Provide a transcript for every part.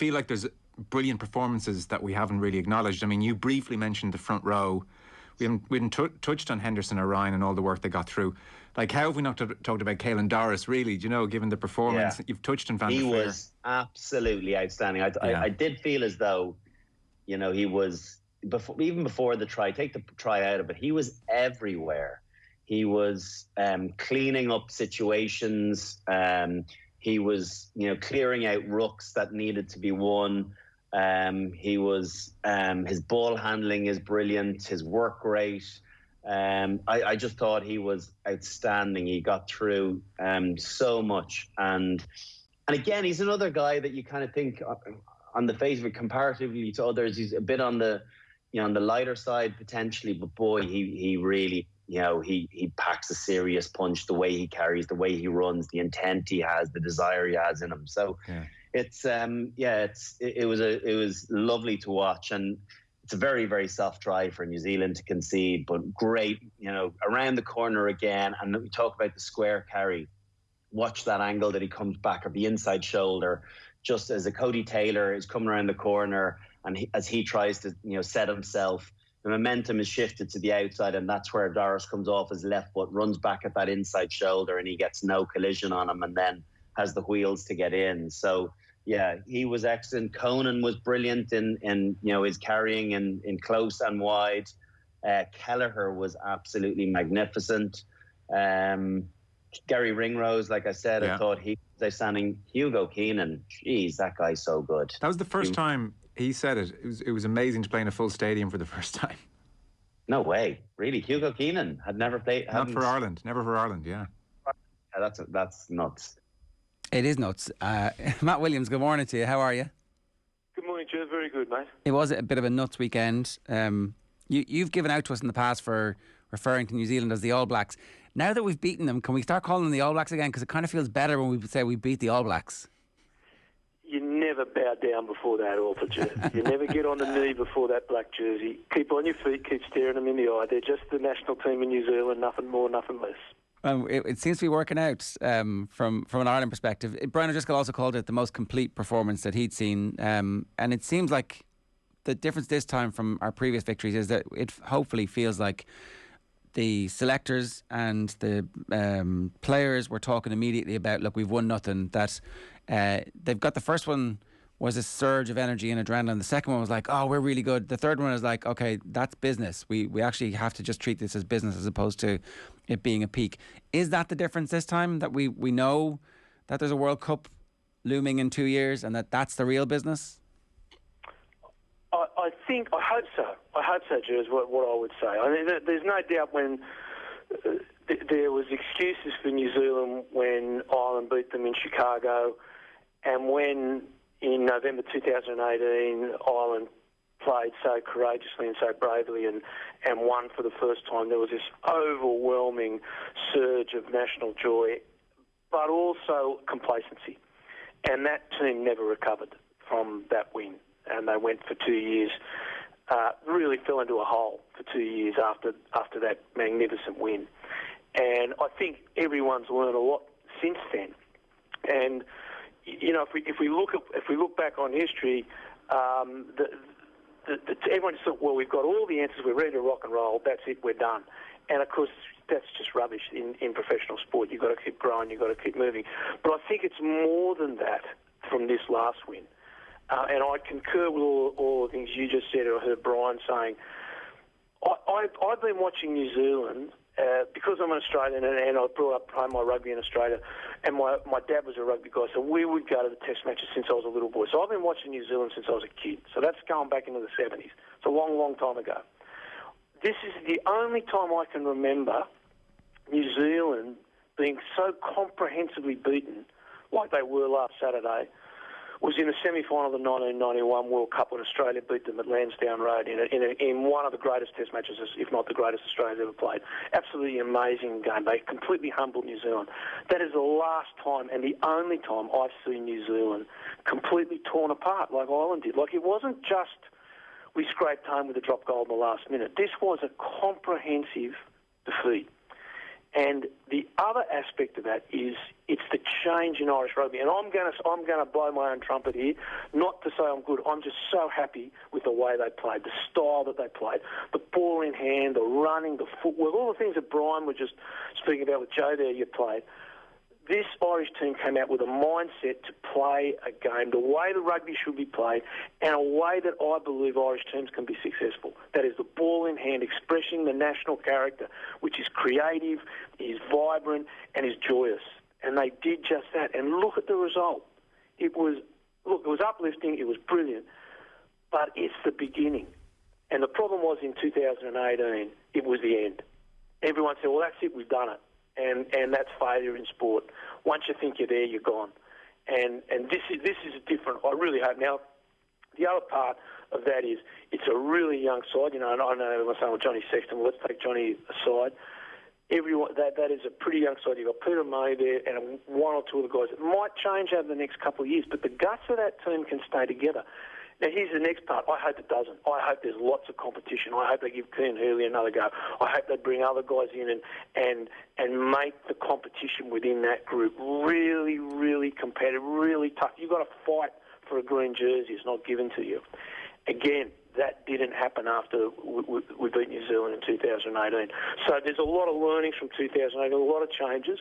feel like there's brilliant performances that we haven't really acknowledged. I mean, you briefly mentioned the front row. We haven't touched on Henderson or Ryan and all the work they got through. Like, how have we not talked about Caelan Doris, really? Do you know, given the performance? Yeah. You've touched on Van der He Fleer. was absolutely outstanding. I did feel as though, you know, he was, even before the try, take the try out of it, he was everywhere. He was cleaning up situations. He was, you know, clearing out rucks that needed to be won. He was, his ball handling is brilliant. His work rate. I just thought he was outstanding. He got through so much, and again, he's another guy that you kind of think, on the face of it, comparatively to others, he's a bit on the, you know, on the lighter side potentially. But boy, he really, you know, he packs a serious punch. The way he carries, the way he runs, the intent he has, the desire he has in him. So. Yeah. It was lovely to watch, and it's a very, very soft try for New Zealand to concede, but great, you know, around the corner again. And we talk about the square carry. Watch that angle that he comes back at the inside shoulder, just as a Cody Taylor is coming around the corner, and as he tries to, you know, set himself, the momentum is shifted to the outside, and that's where Doris comes off his left foot, runs back at that inside shoulder, and he gets no collision on him, and then has the wheels to get in. So yeah, he was excellent. Conan was brilliant in you know, his carrying in close and wide. Kelleher was absolutely magnificent. Gary Ringrose, like I said, I thought he was outstanding. Hugo Keenan, geez, that guy's so good. That was the first time he said it. It was amazing to play in a full stadium for the first time. No way, really. Hugo Keenan had never played. Never for Ireland. Yeah, that's nuts. It is nuts. Matt Williams, good morning to you. How are you? Good morning, Joe. Very good, mate. It was a bit of a nuts weekend. You've given out to us in the past for referring to New Zealand as the All Blacks. Now that we've beaten them, can we start calling them the All Blacks again? Because it kind of feels better when we say we beat the All Blacks. You never bow down before that altar jersey. You never get on the knee before that black jersey. Keep on your feet, keep staring them in the eye. They're just the national team in New Zealand, nothing more, nothing less. It seems to be working out from an Ireland perspective. Brian O'Driscoll also called it the most complete performance that he'd seen. And it seems like the difference this time from our previous victories is that it hopefully feels like the selectors and the players were talking immediately about, look, we've won nothing. That they've got the first one was a surge of energy and adrenaline. The second one was like, oh, we're really good. The third one is like, okay, that's business. We actually have to just treat this as business as opposed to it being a peak. Is that the difference this time, that we know that there's a World Cup looming in 2 years and that's the real business? I hope so. I hope so, Drew, is what I would say. I mean, there's no doubt when there was excuses for New Zealand when Ireland beat them in Chicago, and when in November 2018 Ireland played so courageously and so bravely and won for the first time. There was this overwhelming surge of national joy, but also complacency. And that team never recovered from that win. And they went for 2 years, really fell into a hole for 2 years after that magnificent win. And I think everyone's learned a lot since then. And you know, if we look back on history, everyone just thought, well, we've got all the answers, we're ready to rock and roll, that's it, we're done. And of course, that's just rubbish in professional sport. You've got to keep growing, you've got to keep moving. But I think it's more than that from this last win. And I concur with all the things you just said, or heard Brian saying. I've been watching New Zealand because I'm an Australian and I grew up playing my rugby in Australia, and my dad was a rugby guy, so we would go to the test matches since I was a little boy. So I've been watching New Zealand since I was a kid. So that's going back into the 70s. It's a long, long time ago. This is the only time I can remember New Zealand being so comprehensively beaten like they were last Saturday. Was in the semi-final of the 1991 World Cup when Australia beat them at Lansdowne Road in one of the greatest test matches, if not the greatest Australia's ever played. Absolutely amazing game. They completely humbled New Zealand. That is the last time and the only time I've seen New Zealand completely torn apart like Ireland did. Like, it wasn't just we scraped home with a drop goal in the last minute. This was a comprehensive defeat. And the other aspect of that is it's the change in Irish rugby. And I'm going to blow my own trumpet here, not to say I'm good. I'm just so happy with the way they played, the style that they played, the ball in hand, the running, the footwork, all the things that Brian was just speaking about with Joe there you played. This Irish team came out with a mindset to play a game the way the rugby should be played and a way that I believe Irish teams can be successful. That is the ball in hand, expressing the national character, which is creative, is vibrant and is joyous. And they did just that. And look at the result. It was uplifting, it was brilliant, but it's the beginning. And the problem was in 2018, it was the end. Everyone said, well, that's it, we've done it. And that's failure in sport. Once you think you're there, you're gone. And this is different. I really hope. Now, the other part of that is it's a really young side. You know, and I know everyone's saying, well, Johnny Sexton, well, let's take Johnny aside. Everyone, that is a pretty young side. You've got Peter May there and one or two of the guys. It might change over the next couple of years, but the guts of that team can stay together. Now, here's the next part. I hope it doesn't. I hope there's lots of competition. I hope they give Keane Hurley another go. I hope they bring other guys in and make the competition within that group really, really competitive, really tough. You've got to fight for a green jersey. It's not given to you. Again, that didn't happen after we beat New Zealand in 2018. So there's a lot of learnings from 2018, a lot of changes,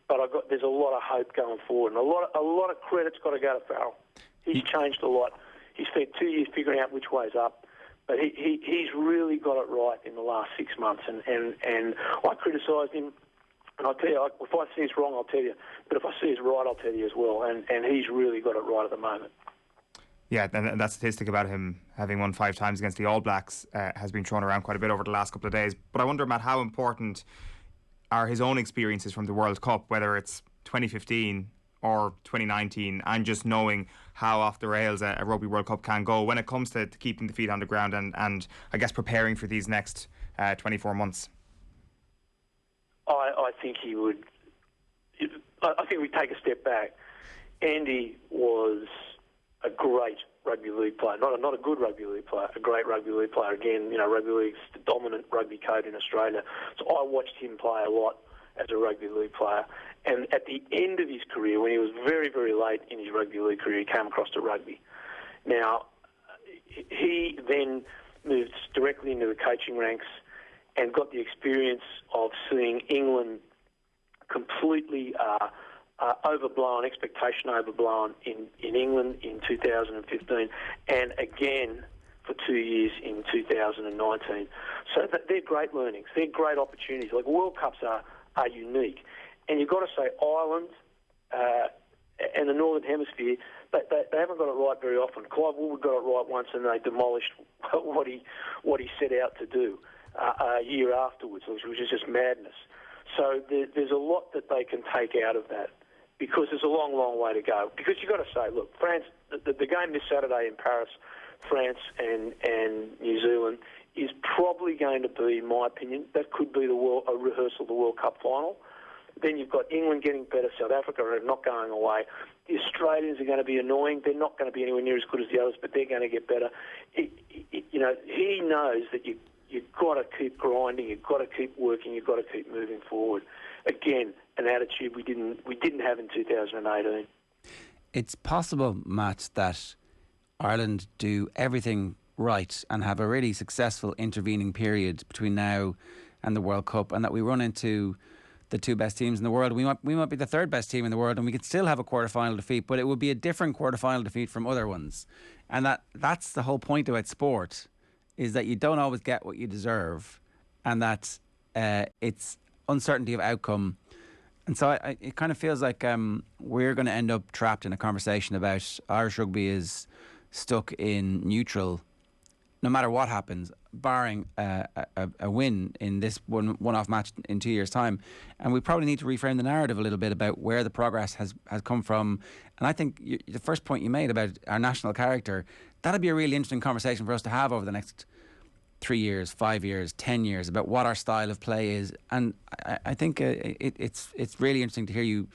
but there's a lot of hope going forward. And a lot of credit's got to go to Farrell. He's changed a lot. He's spent 2 years figuring out which way's up, but he's really got it right in the last 6 months. And I criticised him, and I'll tell you, if I see it's wrong, I'll tell you. But if I see it's right, I'll tell you as well. And he's really got it right at the moment. Yeah, and that statistic about him having won 5 times against the All Blacks has been thrown around quite a bit over the last couple of days. But I wonder, Matt, how important are his own experiences from the World Cup, whether it's 2015 or 2019, and just knowing how off the rails a Rugby World Cup can go when it comes to keeping the feet on the ground and I guess preparing for these next 24 months? I think he would. I think we take a step back. Andy was a great rugby league player, not a good rugby league player, a great rugby league player. Again, you know, rugby league's the dominant rugby code in Australia. So I watched him play a lot as a rugby league player. And at the end of his career, when he was very, very late in his rugby league career, he came across to rugby. Now, he then moved directly into the coaching ranks and got the experience of seeing England completely overblown, expectation overblown in England in 2015 and again for 2 years in 2019. So they're great learnings. They're great opportunities. Like World Cups are unique. And you've got to say Ireland and the Northern Hemisphere, they haven't got it right very often. Clive Woolward got it right once and they demolished what he set out to do a year afterwards, which is just madness. So there's a lot that they can take out of that because there's a long, long way to go. Because you've got to say, look, France, the game this Saturday in Paris, France and New Zealand, is probably going to be, in my opinion, that could be a rehearsal of the World Cup final. Then you've got England getting better, South Africa are not going away. The Australians are going to be annoying. They're not going to be anywhere near as good as the others, but they're going to get better. You know, he knows that you've got to keep grinding, you've got to keep working, you've got to keep moving forward. Again, an attitude we didn't have in 2018. It's possible, Matt, that Ireland do everything right and have a really successful intervening period between now and the World Cup, and that we run into the 2 best teams in the world. We might be the 3rd best team in the world, and we could still have a quarter-final defeat, but it would be a different quarter-final defeat from other ones. And that's the whole point about sport, is that you don't always get what you deserve, and that it's uncertainty of outcome. And so it kind of feels like we're going to end up trapped in a conversation about Irish rugby is stuck in neutral no matter what happens, barring a win in this one-off match in 2 years' time. And we probably need to reframe the narrative a little bit about where the progress has come from. And I think the first point you made about our national character, that'd be a really interesting conversation for us to have over the next 3 years, 5 years, 10 years, about what our style of play is. And I think it's really interesting to hear you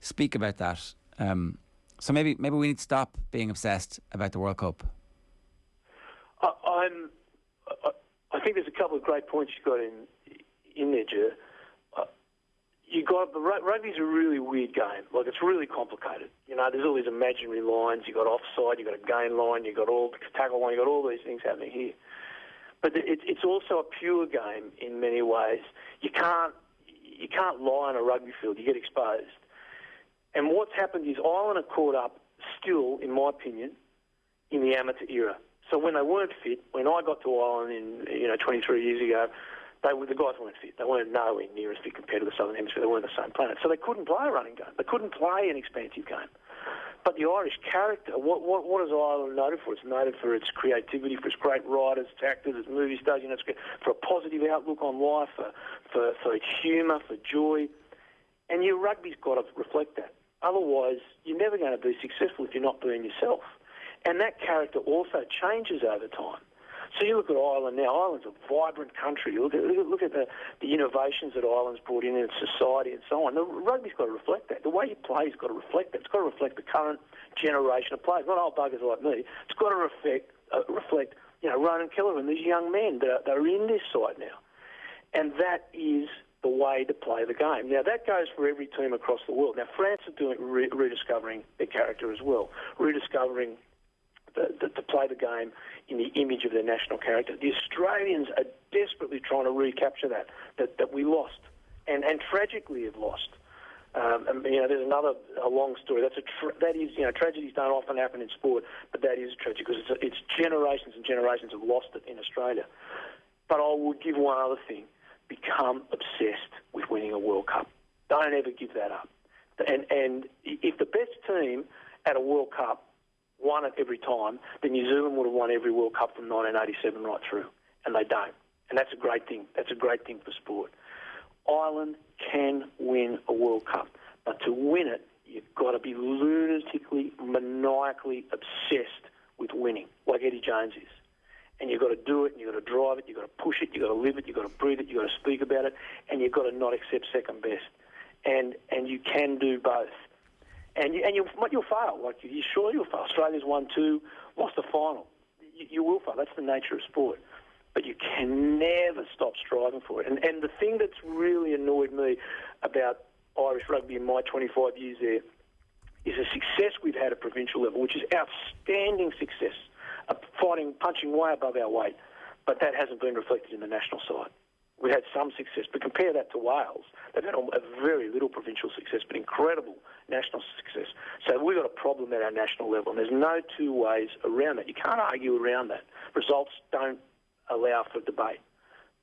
speak about that. So maybe we need to stop being obsessed about the World Cup. I think there's a couple of great points you've got in there, Jer. Rugby's a really weird game. Like, it's really complicated. You know, there's all these imaginary lines. You've got offside, you've got a gain line, you've got all the tackle line, you've got all these things happening here. But it's also a pure game in many ways. You can't lie on a rugby field. You get exposed. And what's happened is Ireland are caught up still, in my opinion, in the amateur era. So when they weren't fit, when I got to Ireland 23 years ago, the guys weren't fit. They weren't nowhere near as fit compared to the Southern Hemisphere. They weren't the same planet. So they couldn't play a running game. They couldn't play an expansive game. But the Irish character, what is Ireland noted for? It's noted for its creativity, for its great writers, its actors, its movie stars, for a positive outlook on life, for its humour, for joy. And your rugby's got to reflect that. Otherwise, you're never going to be successful if you're not being yourself. And that character also changes over time. So you look at Ireland now. Ireland's a vibrant country. Look at the innovations that Ireland's brought in its society and so on. The rugby's got to reflect that. The way you play's got to reflect that. It's got to reflect the current generation of players, not old buggers like me. It's got to reflect Ronan Keller and these young men that are in this side now. And that is the way to play the game. Now, that goes for every team across the world. Now, France are doing rediscovering their character as well, rediscovering to play the game in the image of their national character. The Australians are desperately trying to recapture that we lost, and tragically have lost. There's a long story. Tragedies don't often happen in sport, but that is tragic because it's generations and generations have lost it in Australia. But I would give one other thing: become obsessed with winning a World Cup. Don't ever give that up. And if the best team at a World Cup won it every time, then New Zealand would have won every World Cup from 1987 right through. And they don't. And that's a great thing. That's a great thing for sport. Ireland can win a World Cup. But to win it, you've got to be lunatically, maniacally obsessed with winning, like Eddie Jones is. And you've got to do it, and you've got to drive it, you've got to push it, you've got to live it, you've got to breathe it, you've got to speak about it, and you've got to not accept second best. And you can do both. And you'll fail. You'll fail. Australia's won 2, lost the final. You will fail. That's the nature of sport. But you can never stop striving for it. And the thing that's really annoyed me about Irish rugby in my 25 years there is the success we've had at provincial level, which is outstanding success, punching way above our weight. But that hasn't been reflected in the national side. We've had some success, but compare that to Wales. They've had a very little provincial success, but incredible national success. So we've got a problem at our national level, and there's no two ways around that. You can't argue around that. Results don't allow for debate.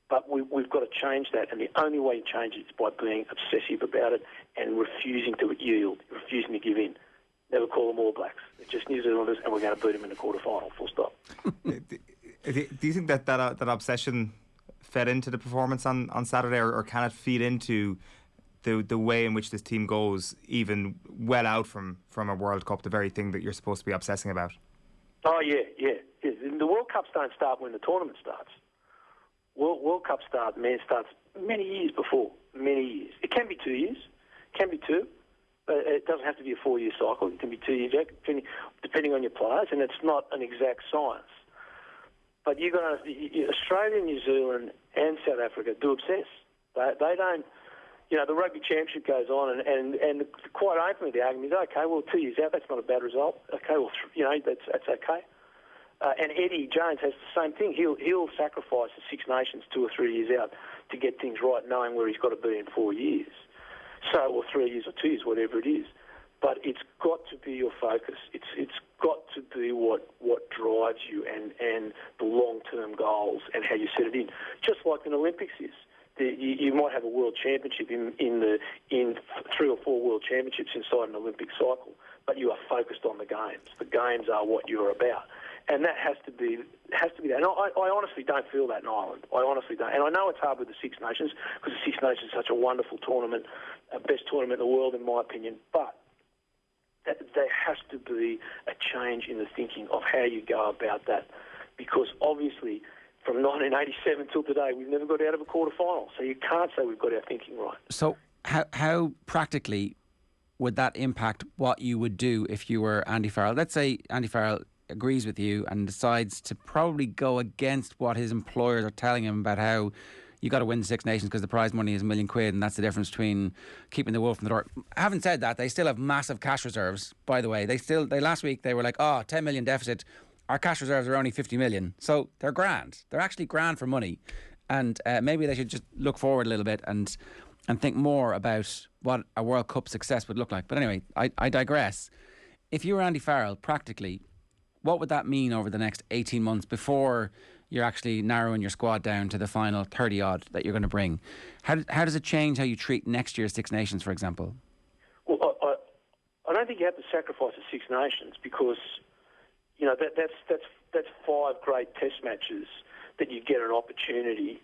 But we've got to change that, and the only way you change it is by being obsessive about it and refusing to yield, refusing to give in. Never call them All Blacks. They're just New Zealanders, and we're going to beat them in the quarterfinal, full stop. Do you think that obsession fed into the performance on Saturday, or can it feed into the way in which this team goes, even well out from a World Cup, the very thing that you're supposed to be obsessing about? Oh, yeah. The World Cups don't start when the tournament starts. World Cup starts many years before, many years. It can be 2 years, can be 2. But it doesn't have to be a 4-year cycle. It can be 2 years, depending on your players, and it's not an exact science. But Australia, New Zealand, and South Africa do obsess. They don't. The Rugby Championship goes on, and quite openly the argument is, okay, well, 2 years out, that's not a bad result. Okay, well, that's okay. And Eddie Jones has the same thing. He'll sacrifice the Six Nations 2 or 3 years out to get things right, knowing where he's got to be in 4 years. Or 3 years or 2 years, whatever it is. But it's got to be your focus. It's got to be what drives you and the long-term goals and how you set it in. Just like an Olympics is. You might have a world championship in 3 or 4 world championships inside an Olympic cycle, but you are focused on the games. The games are what you're about. And that has to be that. And I honestly don't feel that in Ireland. I honestly don't. And I know it's hard with the Six Nations because the Six Nations is such a wonderful tournament, best tournament in the world in my opinion. But there has to be a change in the thinking of how you go about that, because obviously from 1987 till today we've never got out of a quarter-final. So you can't say we've got our thinking right. So how practically would that impact what you would do if you were Andy Farrell? Let's say Andy Farrell agrees with you and decides to probably go against what his employers are telling him about how you got to win the Six Nations because the prize money is £1 million, and that's the difference between keeping the wool from the door. Having said that, they still have massive cash reserves, by the way. They last week they were like, 10 million deficit. Our cash reserves are only 50 million. So they're grand. They're actually grand for money. And maybe they should just look forward a little bit and think more about what a World Cup success would look like. But anyway, I digress. If you were Andy Farrell, practically, what would that mean over the next 18 months before you're actually narrowing your squad down to the final 30-odd that you're going to bring? How does it change how you treat next year's Six Nations, for example? Well, I don't think you have to sacrifice the Six Nations because, that's 5 great test matches that you get an opportunity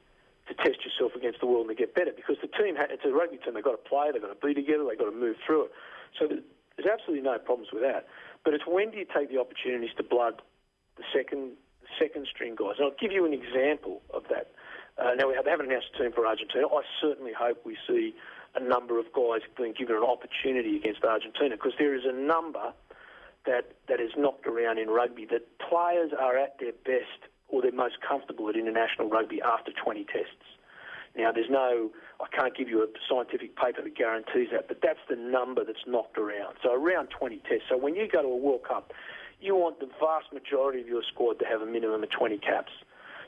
to test yourself against the world and to get better. Because the team, it's a rugby team, they've got to play, they've got to be together, they've got to move through it. So there's absolutely no problems with that. But it's when do you take the opportunities to blood the second string guys? And I'll give you an example of that. Now, we haven't announced a team for Argentina. I certainly hope we see a number of guys being given an opportunity against Argentina, because there is a number that is knocked around in rugby that players are at their best or they're most comfortable at international rugby after 20 tests. Now, I can't give you a scientific paper that guarantees that, but that's the number that's knocked around. So around 20 tests. So when you go to a World Cup, you want the vast majority of your squad to have a minimum of 20 caps.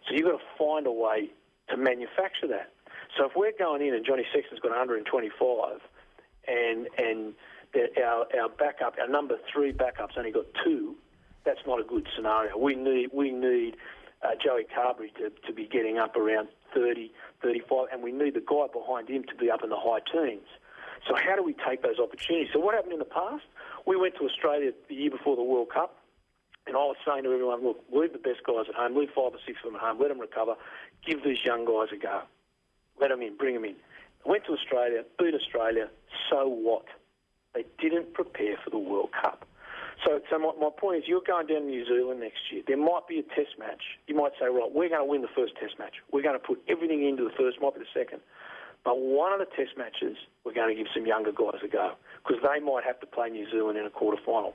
So you've got to find a way to manufacture that. So if we're going in and Johnny Sexton's got 125 and our backup, our number 3 backup's only got 2, that's not a good scenario. We need Joey Carberry to be getting up around 30, 35, and we need the guy behind him to be up in the high teens. So how do we take those opportunities? So what happened in the past? We went to Australia the year before the World Cup, and I was saying to everyone, look, leave the best guys at home, leave 5 or 6 of them at home, let them recover, give these young guys a go. Let them in, bring them in. I went to Australia, beat Australia, so what? They didn't prepare for the World Cup. So my point is, you're going down to New Zealand next year. There might be a test match. You might say, right, we're going to win the first test match. We're going to put everything into the first, might be the second. But one of the test matches, we're going to give some younger guys a go because they might have to play New Zealand in a quarter-final.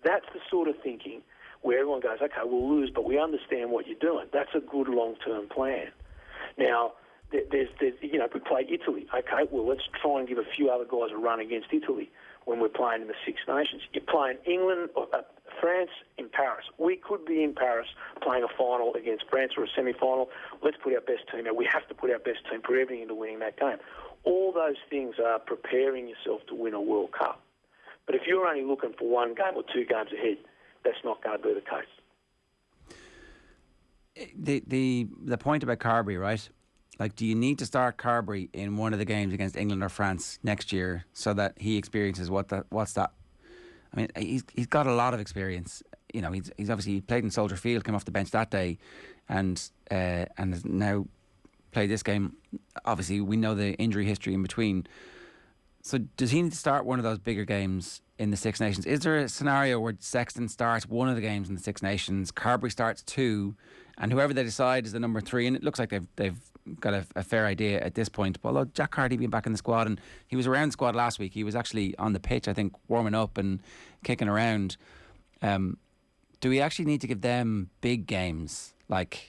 That's the sort of thinking where everyone goes, okay, we'll lose, but we understand what you're doing. That's a good long-term plan. Now, there's if we play Italy, okay, well, let's try and give a few other guys a run against Italy when we're playing in the Six Nations. You're playing England, France in Paris. We could be in Paris playing a final against France or a semi-final. Let's put our best team out. We have to put our best team, put everything into winning that game. All those things are preparing yourself to win a World Cup. But if you're only looking for 1 game or 2 games ahead, that's not going to be the case. The point about Carberry, right? Like, do you need to start Carberry in one of the games against England or France next year so that he experiences what's that? I mean, he's got a lot of experience. You know, he's obviously played in Soldier Field, came off the bench that day, and has now played this game. Obviously, we know the injury history in between. So, does he need to start one of those bigger games in the Six Nations? Is there a scenario where Sexton starts one of the games in the Six Nations, Carberry starts 2, and whoever they decide is the number 3? And it looks like they've got a fair idea at this point. But although Jack Carty being back in the squad, and he was around the squad last week, he was actually on the pitch, I think, warming up and kicking around. Do we actually need to give them big games, like,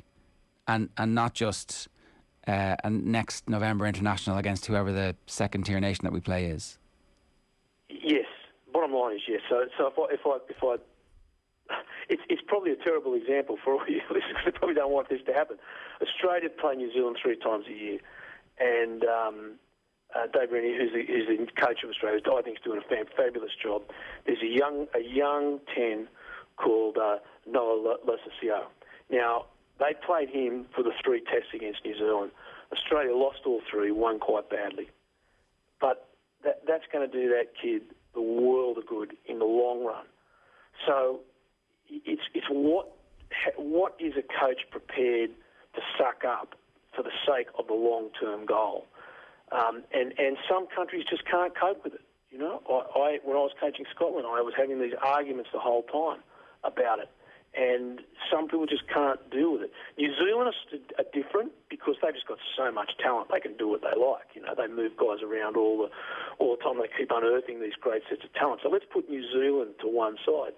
and not just a next November international against whoever the second tier nation that we play is? Yes. Bottom line is yes. So if I it's probably a terrible example for all you listeners. They probably don't want this to happen. Australia play New Zealand 3 times a year, and Dave Rennie, who's the coach of Australia, I think is doing a fabulous job. There's a young 10 called Noah Losasio. Now, they played him for the 3 tests against New Zealand. Australia lost all 3, won quite badly. But that's going to do that kid the world of good in the long run. So it's what is a coach prepared to suck up for the sake of the long-term goal? And some countries just can't cope with it. You know, when I was coaching Scotland, I was having these arguments the whole time about it. And some people just can't deal with it. New Zealanders are different because they've just got so much talent. They can do what they like. You know, they move guys around all the time. They keep unearthing these great sets of talent. So let's put New Zealand to one side.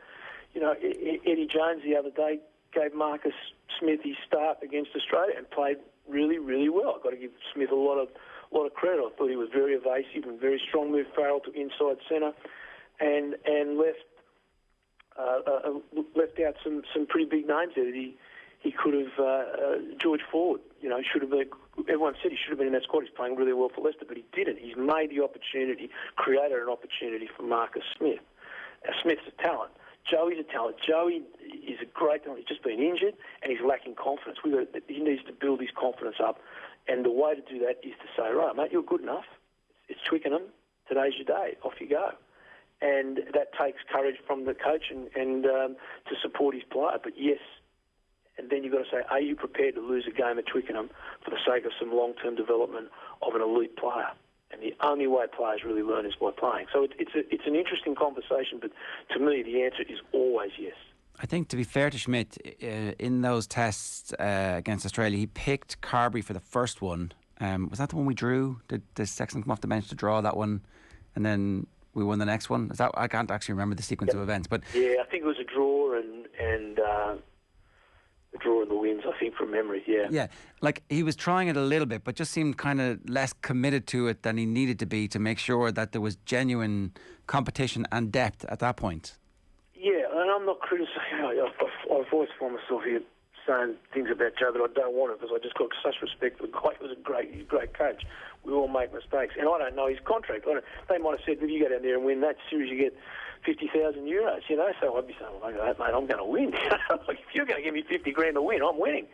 You know, Eddie Jones the other day gave Marcus Smith his start against Australia and played really, really well. I've got to give Smith a lot of credit. I thought he was very evasive and very strong move. Farrell to inside centre, and left out some pretty big names there that he could have. George Ford, should have been. Everyone said he should have been in that squad. He's playing really well for Leicester, but he didn't. He's made the opportunity, created an opportunity for Marcus Smith. Smith's a talent. Joey's a talent. Joey is a great talent. He's just been injured and he's lacking confidence. He needs to build his confidence up, and the way to do that is to say, right, mate, you're good enough. It's Twickenham. Today's your day. Off you go. And that takes courage from the coach and to support his player. But yes, and then you've got to say, are you prepared to lose a game at Twickenham for the sake of some long-term development of an elite player? And the only way players really learn is by playing. So it's an interesting conversation, but to me the answer is always yes. I think, to be fair to Schmidt, in those tests against Australia, he picked Carberry for the first one. Was that the one we drew? Did Sexton come off the bench to draw that one, and then we won the next one? Is that, I can't actually remember the sequence of events, but yeah, I think it was a draw and the draw and the wins, I think, from memory. Yeah, like he was trying it a little bit, but just seemed kind of less committed to it than he needed to be to make sure that there was genuine competition and depth at that point. Yeah, and I'm not criticising. I've always found myself here saying things about Joe that I don't want to, because I just got such respect for the guy. He was a great coach. We all make mistakes, and I don't know his contract. They might have said, if you go down there and win that series, you get 50,000 euros, So I'd be saying, well, mate, I'm going to win. Like, if you're going to give me 50 grand to win, I'm winning.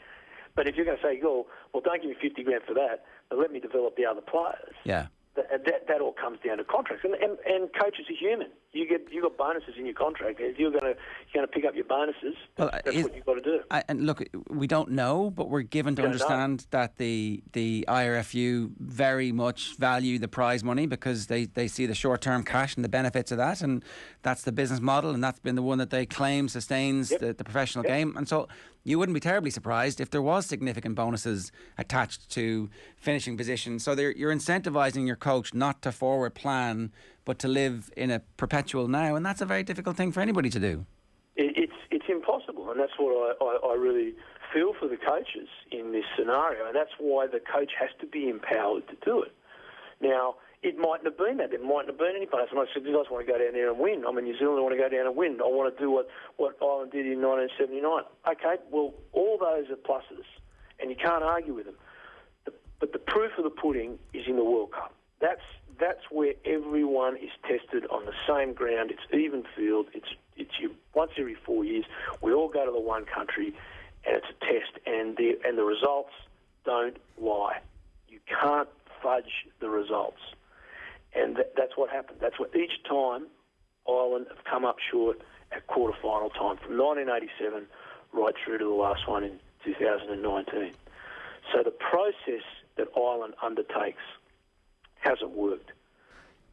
But if you're going to say, well, don't give me 50 grand for that, but let me develop the other players. Yeah. That all comes down to contracts, and coaches are human. You got bonuses in your contract. If you're going to pick up your bonuses, that's what you've got to do. And look, we don't know, but we're given to understand that the IRFU very much value the prize money because they see the short term cash and the benefits of that, and that's the business model, and that's been the one that they claim sustains the professional game. And so you wouldn't be terribly surprised if there was significant bonuses attached to finishing position. So you're incentivising your coach not to forward plan, but to live in a perpetual now, and that's a very difficult thing for anybody to do. It's impossible, and that's what I really feel for the coaches in this scenario, and that's why the coach has to be empowered to do it. Now, it mightn't have been that. There mightn't have been any place. And I said, you guys want to go down there and win. I'm in New Zealand, I want to go down and win. I want to do what Ireland did in 1979. Okay, well, all those are pluses, and you can't argue with them. But the proof of the pudding is in the World Cup. That's where everyone is tested on the same ground. It's even field. It's once every 4 years. We all go to the one country, and it's a test. And the results don't lie. You can't fudge the results. And that's what happened. That's what each time Ireland have come up short at quarter-final time, from 1987 right through to the last one in 2019. So the process that Ireland undertakes hasn't worked,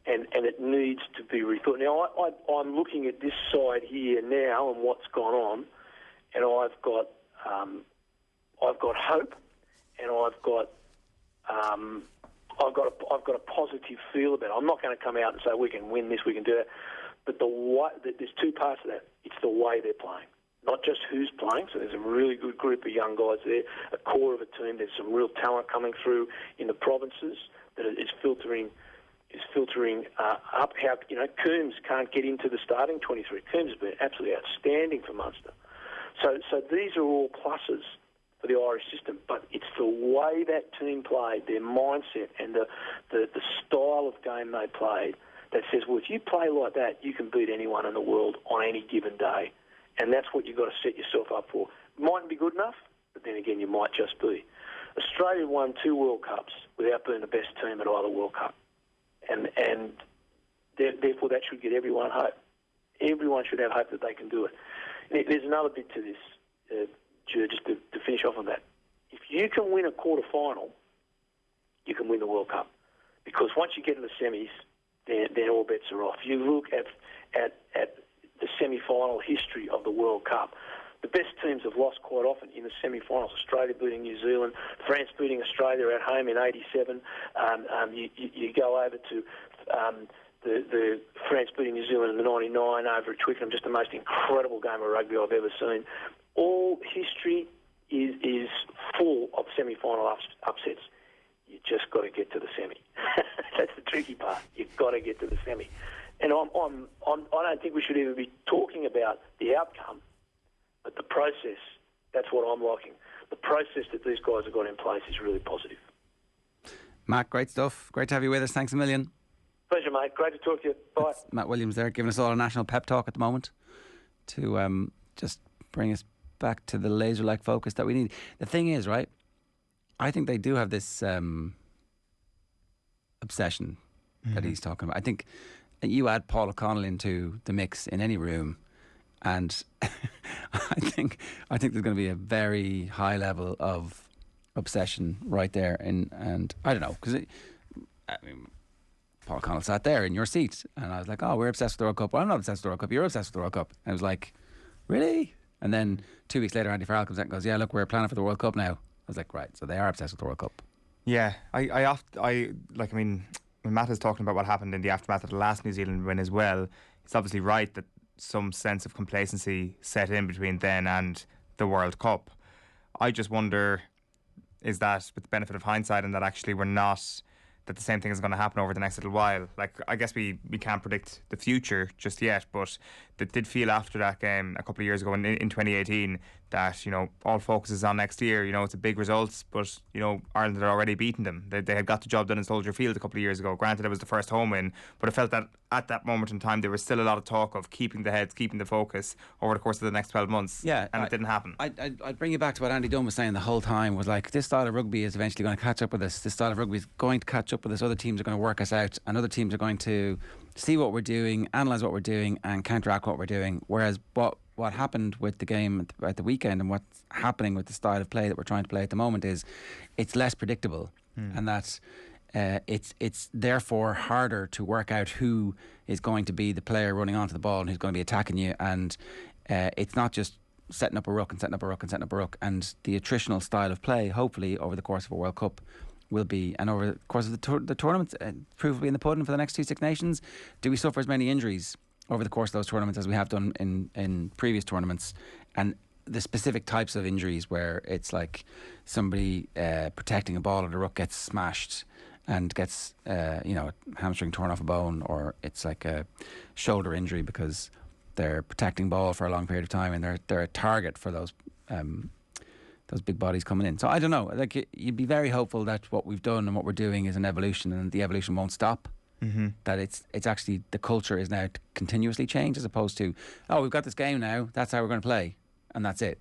and it needs to be rethought. Now, I'm looking at this side here now and what's gone on, and I've got hope, and I've got a positive feel about it. I'm not going to come out and say we can win this, we can do that, but there's two parts of that. It's the way they're playing, not just who's playing. So there's a really good group of young guys there, a core of a team. There's some real talent coming through in the provinces that is filtering up. How Coombs can't get into the starting 23. Coombs has been absolutely outstanding for Munster. So these are all pluses for the Irish system, but it's the way that team played, their mindset, and the style of game they played that says, well, if you play like that, you can beat anyone in the world on any given day. And that's what you've got to set yourself up for. Mightn't be good enough, but then again, you might just be. Australia won 2 World Cups without being the best team at either World Cup. And therefore, that should give everyone hope. Everyone should have hope that they can do it. And there's another bit to this, just to finish off on that. If you can win a quarter-final, you can win the World Cup. Because once you get to the semis, then all bets are off. You look at the semi-final history of the World Cup. The best teams have lost quite often in the semi-finals. Australia beating New Zealand, France beating Australia at home in '87. You go over to the France beating New Zealand in the '99 over at Twickenham. Just the most incredible game of rugby I've ever seen. All history is full of semi-final get to the semi. And I don't think we should even be talking about the outcome, but the process. That's what I'm liking. The process that these guys have got in place is really positive. Matt, great stuff. Great to have you with us. Thanks a million. Pleasure, mate. Great to talk to you. Bye. That's Matt Williams there, giving us all a national pep talk at the moment to just bring us back to the laser-like focus that we need. The thing is, right, I think they do have this obsession that he's talking about. I think you add Paul O'Connell into the mix in any room, and I think there's going to be a very high level of obsession right there. And I don't know, because Paul O'Connell sat there in your seat, and I was like, oh, we're obsessed with the World Cup. Well, I'm not obsessed with the World Cup. You're obsessed with the World Cup. And I was like, really? And then 2 weeks later, Andy Farrell comes out and goes, yeah, look, we're planning for the World Cup now. I was like, right, so they are obsessed with the World Cup. Yeah, when Matt is talking about what happened in the aftermath of the last New Zealand win as well, it's obviously right that some sense of complacency set in between then and the World Cup. I just wonder, is that with the benefit of hindsight, and that actually that the same thing is going to happen over the next little while? Like, I guess we can't predict the future just yet, but it did feel after that game a couple of years ago in 2018 that, all focus is on next year. It's a big result, but, Ireland had already beaten them. They had got the job done in Soldier Field a couple of years ago. Granted, it was the first home win, but it felt that at that moment in time there was still a lot of talk of keeping the heads, keeping the focus over the course of the next 12 months. Yeah, and it didn't happen. I'd bring you back to what Andy Dunn was saying the whole time, was like, this style of rugby is eventually going to catch up with us. This style of rugby is going to catch up with us. Other teams are going to work us out, and other teams are going to see what we're doing, analyse what we're doing, and counteract what we're doing. Whereas what happened with the game at the weekend, and what's happening with the style of play that we're trying to play at the moment, is it's less predictable, and that it's therefore harder to work out who is going to be the player running onto the ball and who's going to be attacking you. And it's not just setting up a ruck and setting up a ruck and setting up a ruck. And the attritional style of play, hopefully over the course of a World Cup, will be, and over the course of the tournament, proof will be in the pudding for the next two Six Nations. Do we suffer as many injuries over the course of those tournaments as we have done in previous tournaments? And the specific types of injuries where it's like somebody protecting a ball or the ruck gets smashed and gets a hamstring torn off a bone, or it's like a shoulder injury because they're protecting ball for a long period of time and they're a target for those big bodies coming in. So I don't know, like, you'd be very hopeful that what we've done and what we're doing is an evolution, and the evolution won't stop. That it's actually, the culture is now to continuously change, as opposed to, oh, we've got this game now, that's how we're going to play, and that's it.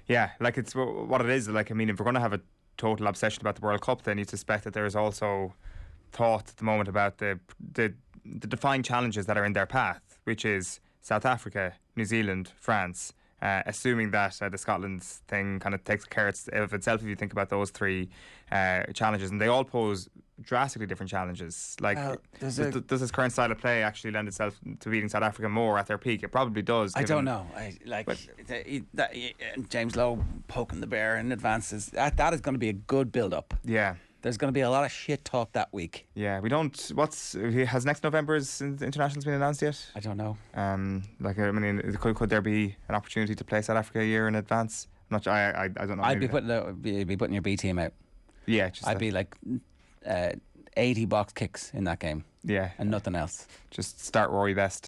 Yeah, like, it's what it is. Like, I mean, if we're going to have a total obsession about the World Cup, then you suspect that there is also thought at the moment about the defined challenges that are in their path, which is South Africa, New Zealand, France. Assuming that the Scotland thing kind of takes care of itself, if you think about those three challenges, and they all pose drastically different challenges. Like, does this current style of play actually lend itself to beating South Africa more at their peak? It probably does. I don't know. James Lowe poking the bear in advances. That is going to be a good build-up. Yeah. There's going to be a lot of shit talk that week. Yeah, we don't. Has next November's internationals been announced yet? I don't know. Could there be an opportunity to play South Africa a year in advance? I'm not sure. I don't know. I'd be putting your B team out. Yeah, I'd be like 80 box kicks in that game. Yeah, and nothing else. Just start Rory Best.